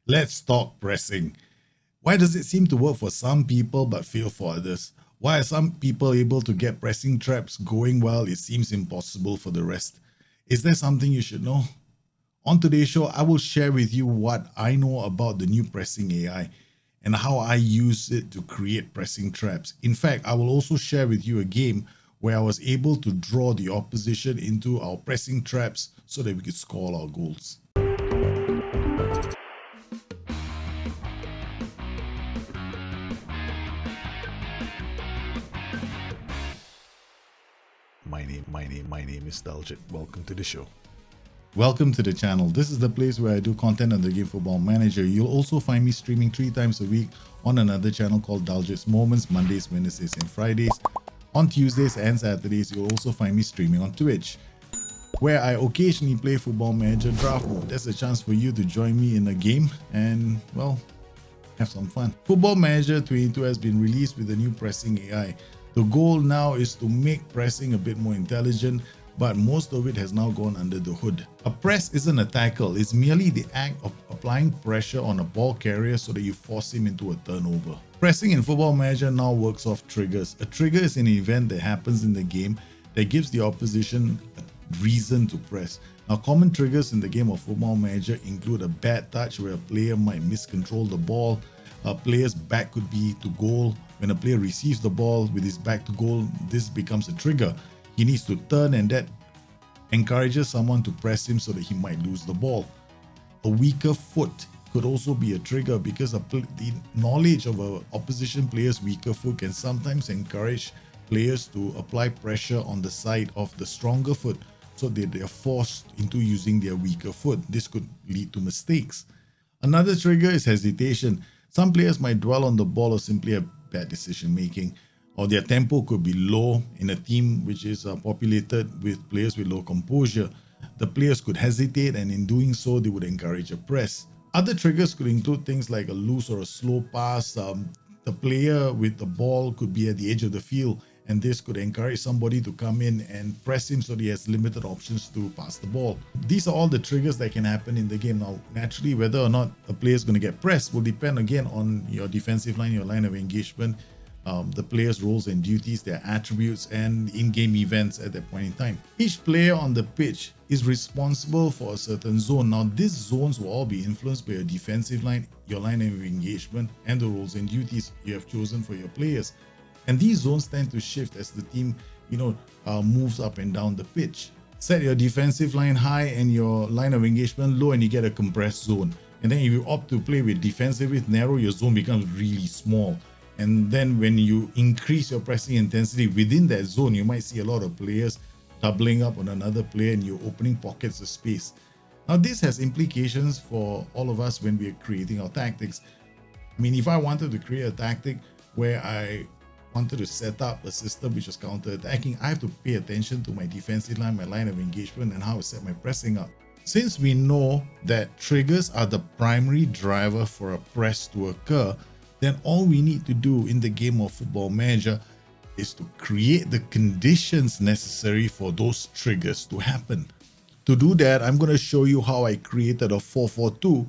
Let's talk pressing. Why does it seem to work for some people but fail for others? Why are some people able to get pressing traps going while it seems impossible for the rest? Is there something you should know? On today's show, I will share with you what I know about the new pressing AI and how I use it to create pressing traps. In fact, I will also share with you a game where I was able to draw the opposition into our pressing traps so that we could score our goals. My name is Daljit. Welcome to the show. Welcome to the channel. This is the place where I do content on the game Football Manager. You'll also find me streaming 3 times a week on another channel called Daljit's Moments, Mondays, Wednesdays, and Fridays. On Tuesdays and Saturdays, you'll also find me streaming on Twitch, where I occasionally play Football Manager Draft Mode. That's a chance for you to join me in a game and, well, have some fun. Football Manager 22 has been released with a new pressing AI. The goal now is to make pressing a bit more intelligent, but most of it has now gone under the hood. A press isn't a tackle, it's merely the act of applying pressure on a ball carrier so that you force him into a turnover. Pressing in Football Manager now works off triggers. A trigger is an event that happens in the game that gives the opposition a reason to press. Now, common triggers in the game of Football Manager include a bad touch where a player might miscontrol the ball. A player's back could be to goal. When a player receives the ball with his back to goal, this becomes a trigger. He needs to turn, and that encourages someone to press him so that he might lose the ball. A weaker foot could also be a trigger because the knowledge of an opposition player's weaker foot can sometimes encourage players to apply pressure on the side of the stronger foot so that they are forced into using their weaker foot. This could lead to mistakes. Another trigger is hesitation. Some players might dwell on the ball or simply have bad decision making, or their tempo could be low in a team which is populated with players with low composure. The players could hesitate, and in doing so, they would encourage a press. Other triggers could include things like a loose or a slow pass. The player with the ball could be at the edge of the field, and this could encourage somebody to come in and press him so that he has limited options to pass the ball. These are all the triggers that can happen in the game. Now, naturally, whether or not a player is going to get pressed will depend again on your defensive line, your line of engagement, the player's roles and duties, their attributes, and in-game events at that point in time. Each player on the pitch is responsible for a certain zone. Now, these zones will all be influenced by your defensive line, your line of engagement, and the roles and duties you have chosen for your players. And these zones tend to shift as the team, moves up and down the pitch. Set your defensive line high and your line of engagement low, and you get a compressed zone. And then if you opt to play with defensive with narrow, your zone becomes really small. And then when you increase your pressing intensity within that zone, you might see a lot of players doubling up on another player and you're opening pockets of space. Now, this has implications for all of us when we're creating our tactics. I mean, if I wanted to create a tactic where I wanted to set up a system which is counter-attacking, I have to pay attention to my defensive line, my line of engagement, and how I set my pressing up. Since we know that triggers are the primary driver for a press to occur, then all we need to do in the game of Football Manager is to create the conditions necessary for those triggers to happen. To do that, I'm going to show you how I created a 4-4-2,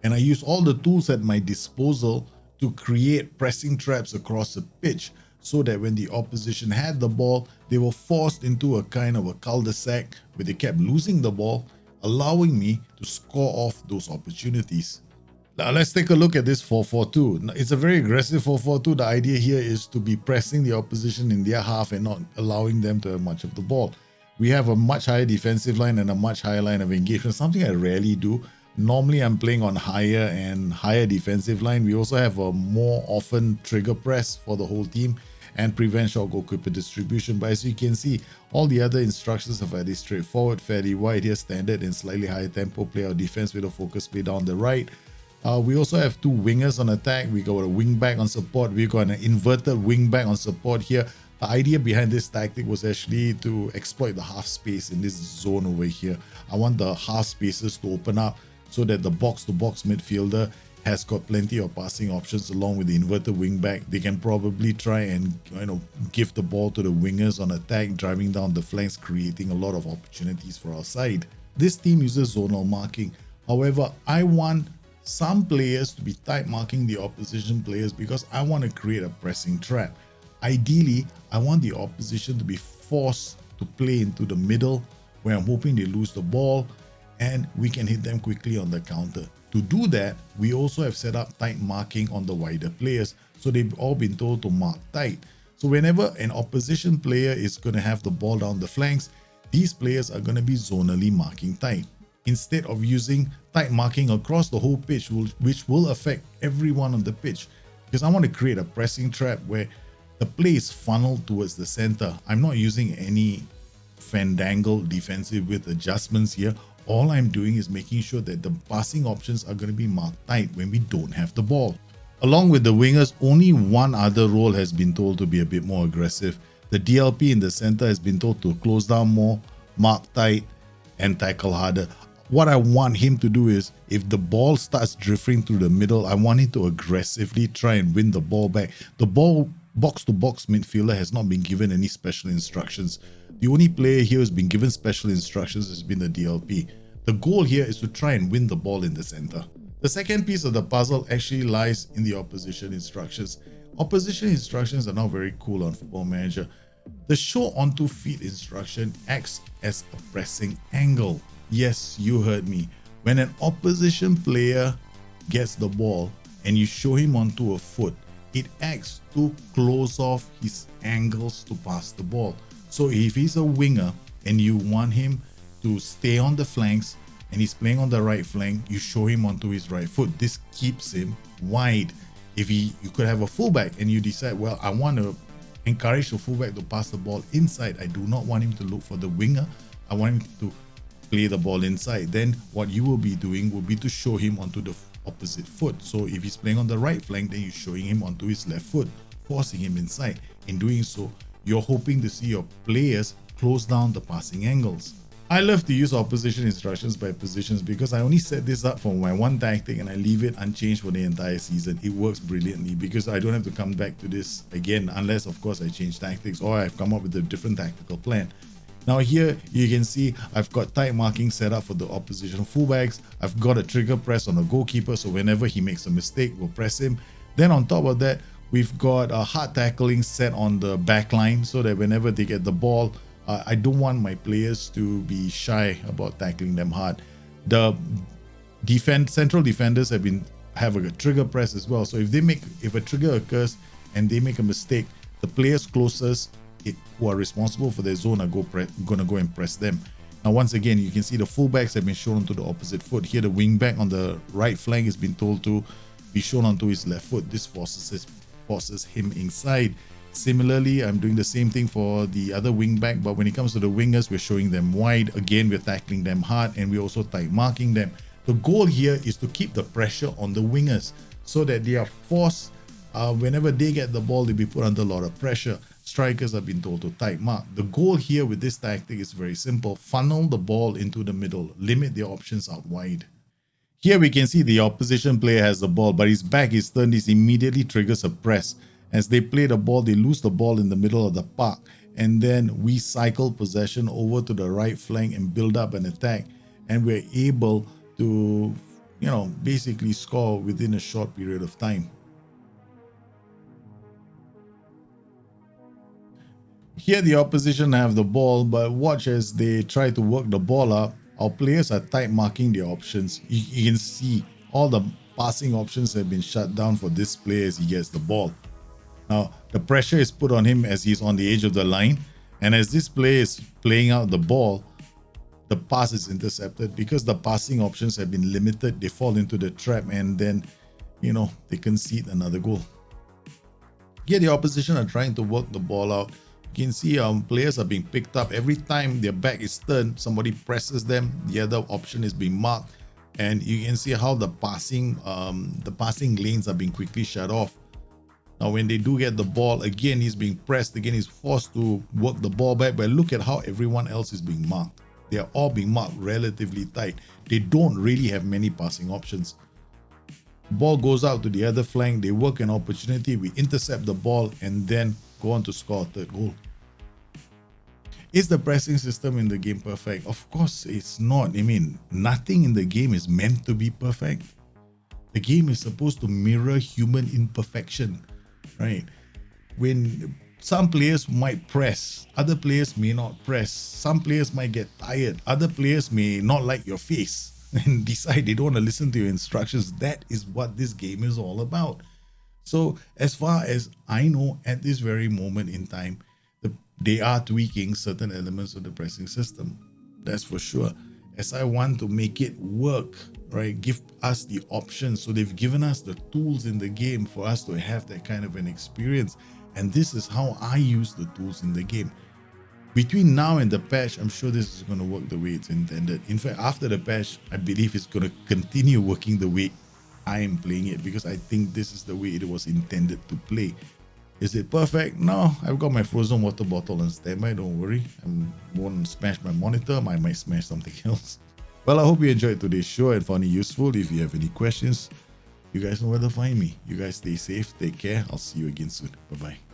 and I use all the tools at my disposal to create pressing traps across the pitch so that when the opposition had the ball, they were forced into a kind of a cul-de-sac where they kept losing the ball, allowing me to score off those opportunities. Now let's take a look at this 4-4-2. It's a very aggressive 4-4-2. The idea here is to be pressing the opposition in their half and not allowing them to have much of the ball. We have a much higher defensive line and a much higher line of engagement, something I rarely do. Normally I'm playing on higher defensive line. We also have a more often trigger press for the whole team and prevent short goalkeeper distribution. But as you can see, all the other instructions are fairly straightforward, fairly wide here, standard and slightly higher tempo, play our defense with a focus play down the right. We also have 2 wingers on attack. We got a wing back on support. We got an inverted wing back on support here. The idea behind this tactic was actually to exploit the half space in this zone over here. I want the half spaces to open up so that the box-to-box midfielder has got plenty of passing options along with the inverted wing back. They can probably try and give the ball to the wingers on attack, driving down the flanks, creating a lot of opportunities for our side. This team uses zonal marking. However, I want some players to be tight marking the opposition players because I want to create a pressing trap. Ideally, I want the opposition to be forced to play into the middle where I'm hoping they lose the ball and we can hit them quickly on the counter. To do that, we also have set up tight marking on the wider players. So they've all been told to mark tight. So whenever an opposition player is going to have the ball down the flanks, these players are going to be zonally marking tight, instead of using tight marking across the whole pitch, which will affect everyone on the pitch. Because I want to create a pressing trap where the play is funneled towards the center. I'm not using any fandangle defensive with adjustments here. All I'm doing is making sure that the passing options are going to be marked tight when we don't have the ball. Along with the wingers, only one other role has been told to be a bit more aggressive. The DLP in the center has been told to close down more, mark tight, and tackle harder. What I want him to do is, if the ball starts drifting through the middle, I want him to aggressively try and win the ball back. The ball box-to-box midfielder has not been given any special instructions. The only player here who's been given special instructions has been the DLP. The goal here is to try and win the ball in the center. The second piece of the puzzle actually lies in the opposition instructions. Opposition instructions are now very cool on Football Manager. The show onto feet instruction acts as a pressing angle. Yes, you heard me. When an opposition player gets the ball and you show him onto a foot, it acts to close off his angles to pass the ball. So if he's a winger and you want him to stay on the flanks and he's playing on the right flank, you show him onto his right foot. This keeps him wide. If you could have a fullback and you decide, well, I want to encourage the fullback to pass the ball inside. I do not want him to look for the winger. I want him to play the ball inside. Then what you will be doing will be to show him onto the opposite foot. So if he's playing on the right flank, then you're showing him onto his left foot, forcing him inside. In doing so, you're hoping to see your players close down the passing angles. I love to use opposition instructions by positions because I only set this up for my one tactic and I leave it unchanged for the entire season. It works brilliantly because I don't have to come back to this again unless, of course, I change tactics or I've come up with a different tactical plan. Now here you can see I've got tight marking set up for the opposition fullbacks. I've got a trigger press on the goalkeeper, so whenever he makes a mistake, we'll press him. Then on top of that, we've got a hard tackling set on the back line so that whenever they get the ball, I don't want my players to be shy about tackling them hard. The central defenders have a trigger press as well. So if a trigger occurs and they make a mistake, the players closest who are responsible for their zone are gonna go and press them. Now once again, you can see the fullbacks have been shown onto the opposite foot. Here the wingback on the right flank has been told to be shown onto his left foot. This forces him inside. Similarly, I'm doing the same thing for the other wing back, but when it comes to the wingers, we're showing them wide. Again, we're tackling them hard and we're also tight marking them. The goal here is to keep the pressure on the wingers so that they are forced, whenever they get the ball, they'll be put under a lot of pressure. Strikers have been told to tight mark. The goal here with this tactic is very simple. Funnel the ball into the middle, limit their options out wide. Here we can see the opposition player has the ball, but his back is turned. This immediately triggers a press. As they play the ball, they lose the ball in the middle of the park. And then we cycle possession over to the right flank and build up an attack. And we're able to, basically score within a short period of time. Here the opposition have the ball, but watch as they try to work the ball up. Our players are tight marking their options. You can see all the passing options have been shut down for this player as he gets the ball. Now, the pressure is put on him as he's on the edge of the line. And as this player is playing out the ball, the pass is intercepted. Because the passing options have been limited, they fall into the trap and then, they concede another goal. Here, the opposition are trying to work the ball out. You can see players are being picked up. Every time their back is turned, somebody presses them. The other option is being marked. And you can see how the passing lanes are being quickly shut off. Now, when they do get the ball, again, he's being pressed. Again, he's forced to work the ball back. But look at how everyone else is being marked. They are all being marked relatively tight. They don't really have many passing options. Ball goes out to the other flank. They work an opportunity. We intercept the ball and then go on to score a third goal. Is the pressing system in the game perfect? Of course, it's not. Nothing in the game is meant to be perfect. The game is supposed to mirror human imperfection, right? When some players might press, other players may not press. Some players might get tired. Other players may not like your face and decide they don't want to listen to your instructions. That is what this game is all about. So as far as I know, at this very moment in time, they are tweaking certain elements of the pressing system. That's for sure. As I want to make it work, right? Give us the options. So they've given us the tools in the game for us to have that kind of an experience. And this is how I use the tools in the game. Between now and the patch, I'm sure this is going to work the way it's intended. In fact, after the patch, I believe it's going to continue working the way I am playing it, because I think this is the way it was intended to play. Is it perfect? No, I've got my frozen water bottle on standby, don't worry. I won't smash my monitor, I might smash something else. Well, I hope you enjoyed today's show and found it useful. If you have any questions, you guys know where to find me. You guys stay safe, take care. I'll see you again soon. Bye-bye.